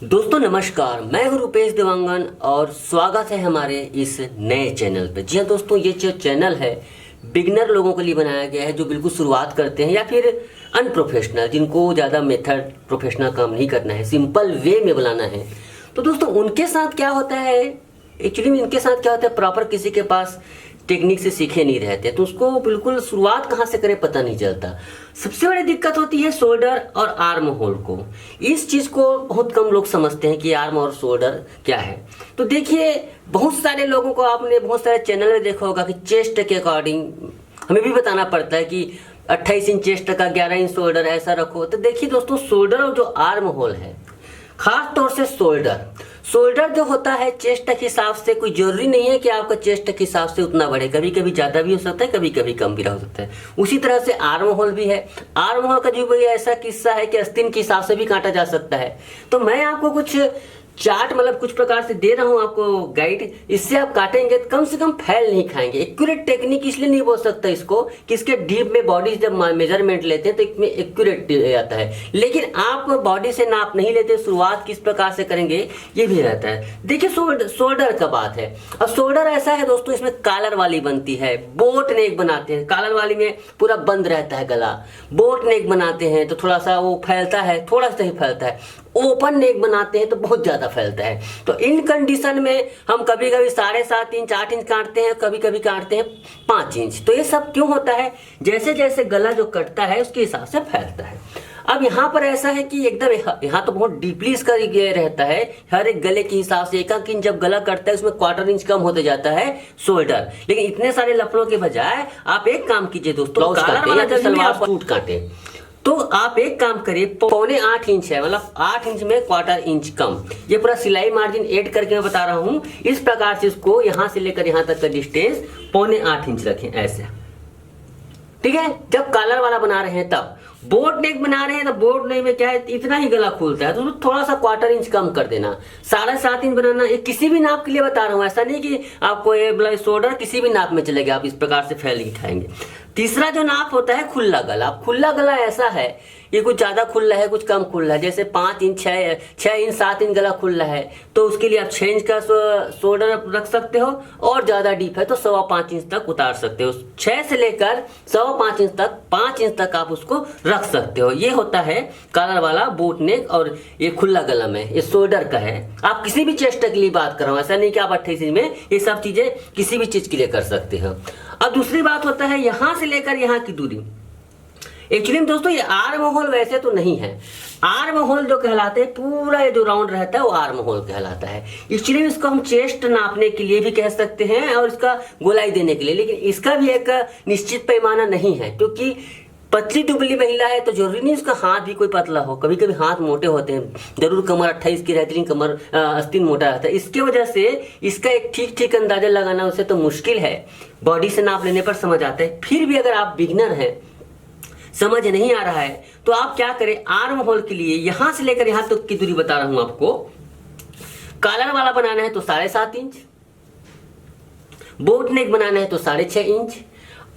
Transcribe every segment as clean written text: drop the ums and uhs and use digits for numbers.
दोस्तों नमस्कार, मैं हूं रुपेश देवांगन और स्वागत है हमारे इस नए चैनल पे। जी हाँ दोस्तों, ये जो चैनल है बिगनर लोगों के लिए बनाया गया है जो बिल्कुल शुरुआत करते हैं या फिर अनप्रोफेशनल, जिनको ज़्यादा मेथड प्रोफेशनल काम नहीं करना है, सिंपल वे में बनाना है। तो दोस्तों उनके साथ क्या होता है, एक्चुअली में इनके साथ क्या होता है, प्रॉपर किसी के पास टेक्निक से सीखे नहीं रहते तो उसको बिल्कुल शुरुआत कहाँ से करें पता नहीं चलता। सबसे बड़ी दिक्कत होती है शोल्डर और आर्म होल को। इस चीज़ को बहुत कम लोग समझते हैं कि आर्म और शोल्डर क्या है। तो देखिए, बहुत सारे लोगों को आपने बहुत सारे चैनल में देखा होगा कि चेस्ट के अकॉर्डिंग हमें भी बताना पड़ता है कि 28 इंच चेस्ट का 11 इंच शोल्डर ऐसा रखो। तो देखिए दोस्तों, शोल्डर और जो आर्म होल है, खास तौर से शोल्डर जो होता है चेस्ट के हिसाब से, कोई जरूरी नहीं है कि आपका चेस्ट के हिसाब से उतना बढ़े, कभी कभी ज़्यादा भी हो सकता है, कभी कभी कम भी हो सकता है। उसी तरह से आर्म होल भी है। आर्म होल का जो भी ऐसा किस्सा है कि आस्तीन के हिसाब से भी काटा जा सकता है। तो मैं आपको कुछ चार्ट मतलब कुछ प्रकार से दे रहा हूं आपको गाइड, इससे आप काटेंगे तो कम से कम फैल नहीं खाएंगे। एक्यूरेट टेक्निक इसलिए नहीं बोल सकता इसको कि इसके डीप में बॉडी जब मेजरमेंट लेते हैं तो इसमें एक्यूरेट आता है, लेकिन आप बॉडी से नाप नहीं लेते, शुरुआत किस प्रकार से करेंगे ये भी रहता है। देखिए शोल्डर का बात है। अब शोल्डर ऐसा है दोस्तों, इसमें कॉलर वाली बनती है, बोट नेक बनाते हैं। कॉलर वाली में पूरा बंद रहता है गला, बोट नेक बनाते हैं तो थोड़ा सा वो फैलता है, थोड़ा सा ही फैलता है। ओपन नेक बनाते हैं तो बहुत ज्यादा फैलता है। तो इन कंडीशन में हम कभी कभी 7.5 इंच 8 इंच काटते हैं, कभी कभी काटते हैं 5 इंच। तो ये सब क्यों होता है, जैसे जैसे गला जो कटता है उसके हिसाब से फैलता है। अब यहाँ पर ऐसा है कि एकदम यहाँ तो बहुत डीपली इसका ये रहता है, हर एक गले के हिसाब से 1 इंच जब गला कटता है उसमें 1/4 इंच कम होते जाता है शोल्डर। लेकिन इतने सारे लफड़ों के बजाय आप एक काम कीजिए दोस्तों, सलवार सूट काटे तो आप एक काम करिए, 7.25 इंच है, मतलब 8 इंच में 1/4 इंच कम। ये पूरा सिलाई मार्जिन ऐड करके मैं बता रहा हूं। इस प्रकार से इसको यहां से लेकर यहां तक का डिस्टेंस 7.25 इंच रखें ऐसे, ठीक है। जब कॉलर वाला बना रहे हैं तब, बोट नेक बना रहे हैं तो बोट नेक में क्या है, इतना ही गला खुलता है तो थोड़ा सा 1/4 इंच कम कर देना। 7.5 इंच बनाना, ये किसी भी नाप के लिए बता रहा हूं, ऐसा नहीं कि आपको ये शोल्डर किसी भी नाप में चलेगा, आप इस प्रकार से फैल दिखाएंगे। तीसरा जो नाप होता है खुला गला। खुला गला ऐसा है, ये कुछ ज्यादा खुला है कुछ कम खुला है, जैसे 5 इंच 6 इंच 7 इंच गला खुला है तो उसके लिए आप 6 इंच का शोल्डर रख सकते हो, और ज्यादा डीप है तो 5.25 इंच तक उतार सकते हो। 6 से लेकर 5.25 इंच तक, 5 इंच तक आप उसको रख सकते हो। ये होता है कॉलर वाला बोट नेक, और ये खुला गला में ये शोल्डर का है। आप किसी भी चेस्ट के लिए बात कर रहा हूं, ऐसा नहीं कि आप 28 इंच में, ये सब चीजें किसी भी चीज के लिए कर सकते हो। अब दूसरी बात होता है यहां से लेकर यहां की दूरी। एक्चुअली दोस्तों ये आर्म होल वैसे तो नहीं है, आर्म होल जो कहलाते हैं, पूरा ये जो राउंड रहता है वो आर्म होल कहलाता है। एक्चुअली इसको हम चेस्ट नापने के लिए भी कह सकते हैं और इसका गोलाई देने के लिए, लेकिन इसका भी एक निश्चित पैमाना नहीं है, क्योंकि पतली दुबली महिला है तो जरूरी नहीं उसका हाथ भी कोई पतला हो। कभी कभी हाथ मोटे होते हैं, जरूर कमर 28 की रहती है, कमर आस्तीन मोटा रहता है। इसके वजह से इसका एक ठीक ठीक अंदाजा लगाना उसे तो मुश्किल है, बॉडी से नाप लेने पर समझ आता है। फिर भी अगर आप बिगनर हैं, समझ नहीं आ रहा है, तो आप क्या करें, आर्म होल के लिए यहां से लेकर यहां तक की दूरी बता रहा हूं आपको। कॉलर वाला बनाना है तो 7.5 इंच, बोट नेक बनाना है तो 6.5 इंच,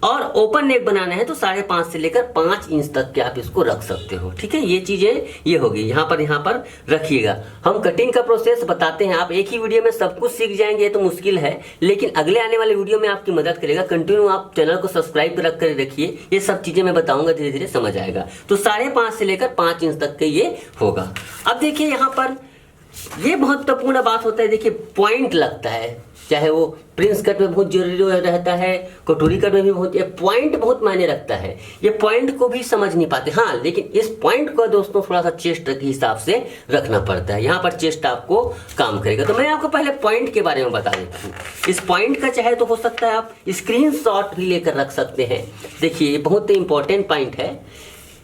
और ओपन नेक बनाना है तो 5.5 से लेकर 5 इंच तक के आप इसको रख सकते हो, ठीक है। ये चीजें ये होगी, यहाँ पर रखिएगा। हम कटिंग का प्रोसेस बताते हैं, आप एक ही वीडियो में सब कुछ सीख जाएंगे तो मुश्किल है, लेकिन अगले आने वाले वीडियो में आपकी मदद करेगा। कंटिन्यू आप चैनल को सब्सक्राइब रख कर रखिए, ये सब चीजें मैं बताऊंगा, धीरे धीरे समझ आएगा। तो 5.5 से लेकर 5 इंच तक के ये होगा। अब देखिए यहाँ पर ये महत्वपूर्ण बात होता है, देखिए पॉइंट लगता है, चाहे वो प्रिंस कट में बहुत जरूरी रहता है, कटोरी कट में भी बहुत, ये पॉइंट बहुत मायने रखता है। ये पॉइंट को भी समझ नहीं पाते, हाँ, लेकिन इस पॉइंट को दोस्तों थोड़ा सा चेस्ट के हिसाब से रखना पड़ता है। यहाँ पर चेस्ट आपको काम करेगा। तो मैं आपको पहले पॉइंट के बारे में बता देता हूँ। इस पॉइंट का चाहे तो हो सकता है आप स्क्रीनशॉट भी लेकर रख सकते हैं। देखिए ये बहुत ही इंपॉर्टेंट पॉइंट है।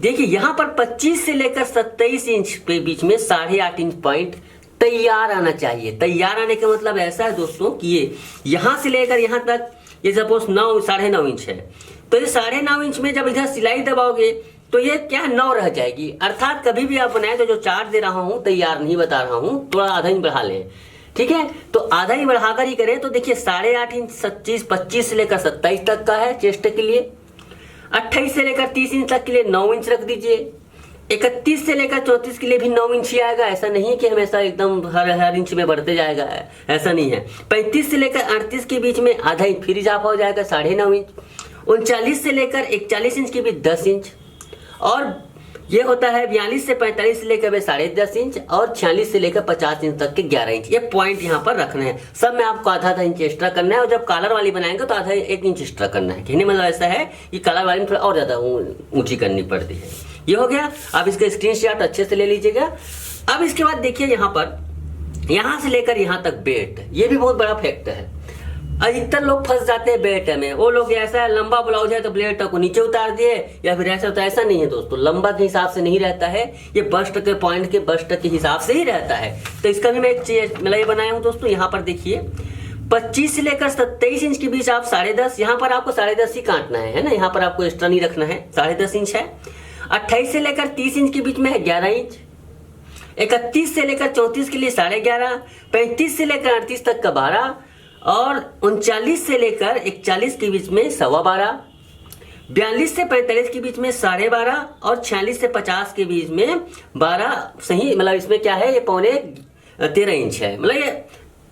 देखिए यहाँ पर 25 से लेकर 27 इंच के बीच में 8.5 इंच पॉइंट तैयार आना चाहिए। तैयार आने का मतलब ऐसा है दोस्तों कि ये यहां से लेकर यहां तक, ये सपोज 9.5 इंच है, तो ये 9.5 इंच में जब इधर सिलाई दबाओगे तो ये क्या 9 रह जाएगी। अर्थात कभी भी आप बनाए तो जो चार्ट दे रहा हूं, तैयार नहीं बता रहा हूं, थोड़ा आधा इंच बढ़ा लें, ठीक है। तो आधा ही बढ़ाकर ही करें। तो देखिए 8.5 इंच 25 से लेकर 27 तक का है चेस्ट के लिए, 28 से लेकर 30 इंच तक के लिए 9 इंच रख दीजिए, 31 से लेकर 34 के लिए भी 9 इंच ही आएगा। ऐसा नहीं है कि हमेशा एकदम हर इंच में बढ़ते जाएगा, ऐसा नहीं है। 35 से लेकर 38 के बीच में आधा इंच फिर इजाफा हो जाएगा, 9.5 इंच। 39 से लेकर 41 इंच के बीच 10 इंच। और ये होता है 42 से 45 से लेकर 10.5 इंच और 46 से लेकर 50 इंच तक के 11 इंच। ये पॉइंट यहाँ पर रखना है। सब में आपको आधा इंच एक्स्ट्रा करना है और जब कॉलर वाली बनाएंगे तो आधा 1 इंच एक्स्ट्रा करना है। कहने मतलब ऐसा है कि कॉलर वाली में थोड़ा और ज़्यादा ऊंची करनी पड़ती है। ये हो गया। अब इसका स्क्रीनशॉट अच्छे से ले लीजिएगा। अब इसके बाद देखिए यहाँ पर, यहाँ से लेकर यहाँ तक बेल्ट, ये भी बहुत बड़ा फैक्टर है। अधिकतर लोग फंस जाते हैं बेल्ट में। वो लोग ऐसा है, लंबा ब्लाउज है तो बेल्ट को नीचे उतार दिए या फिर ऐसा होता है। ऐसा नहीं है दोस्तों, लंबा के हिसाब से नहीं रहता है, ये बस्ट के पॉइंट के बस्ट के हिसाब से ही रहता है। तो इसका भी मैं एक चीज मतलब ये बनाया हूँ दोस्तों। यहाँ पर देखिए 25 से लेकर 27 इंच के बीच आप 10.5, यहाँ पर आपको 10.5 ही काटना है ना, यहाँ पर आपको एक्स्ट्रा नहीं रखना है। 10.5 इंच है। 28 से लेकर 30 इंच के बीच में है 11 इंच। 31 से लेकर 34 के लिए 11.5। 35 से लेकर 38 तक का 12 और 39 से लेकर 41 के बीच में 12.25। 42 से 45 के बीच में 12.5 और 46 से 50 के बीच में 12 सही। मतलब इसमें क्या है, ये 13 इंच है। मतलब ये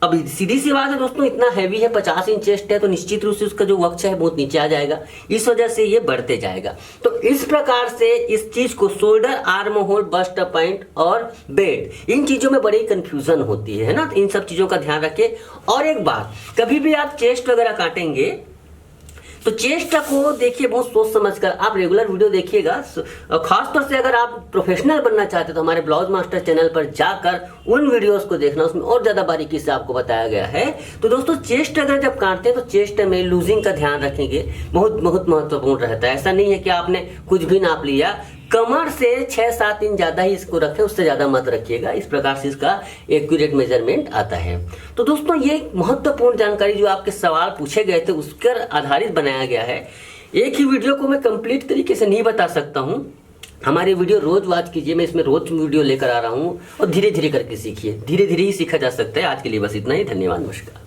अब सीधी सी बात है दोस्तों, इतना हैवी है, 50 इंच चेस्ट है तो निश्चित रूप से उसका जो वक्ष है बहुत नीचे आ जाएगा। इस वजह से ये बढ़ते जाएगा। तो इस प्रकार से इस चीज को shoulder, arm hole, bast point और बेल्ट, इन चीजों में बड़ी कंफ्यूजन होती है ना। तो इन सब चीजों का ध्यान रखिए। और एक बात, कभी भी आप चेस्ट वगैरह काटेंगे तो चेस्ट को देखिए बहुत सोच समझकर। आप रेगुलर वीडियो देखिएगा। खासतौर से अगर आप प्रोफेशनल बनना चाहते तो हमारे ब्लाउज मास्टर चैनल पर जाकर उन वीडियोस को देखना, उसमें और ज्यादा बारीकी से आपको बताया गया है। तो दोस्तों चेस्ट अगर जब काटते हैं तो चेस्ट में लूजिंग का ध्यान रखेंगे, बहुत बहुत महत्वपूर्ण रहता है। ऐसा नहीं है कि आपने कुछ भी नाप लिया, कमर से 6-7 इंच ज्यादा ही इसको रखें, उससे ज्यादा मत रखिएगा। इस प्रकार से इसका एक्यूरेट मेजरमेंट आता है। तो दोस्तों ये महत्वपूर्ण जानकारी जो आपके सवाल पूछे गए थे उस पर आधारित बनाया गया है। एक ही वीडियो को मैं कंप्लीट तरीके से नहीं बता सकता हूँ। हमारे वीडियो रोज वॉच कीजिए, मैं इसमें रोज वीडियो लेकर आ रहा हूँ और धीरे धीरे करके सीखिए। धीरे धीरे ही सीखा जा सकता है। आज के लिए बस इतना ही। धन्यवाद, नमस्कार।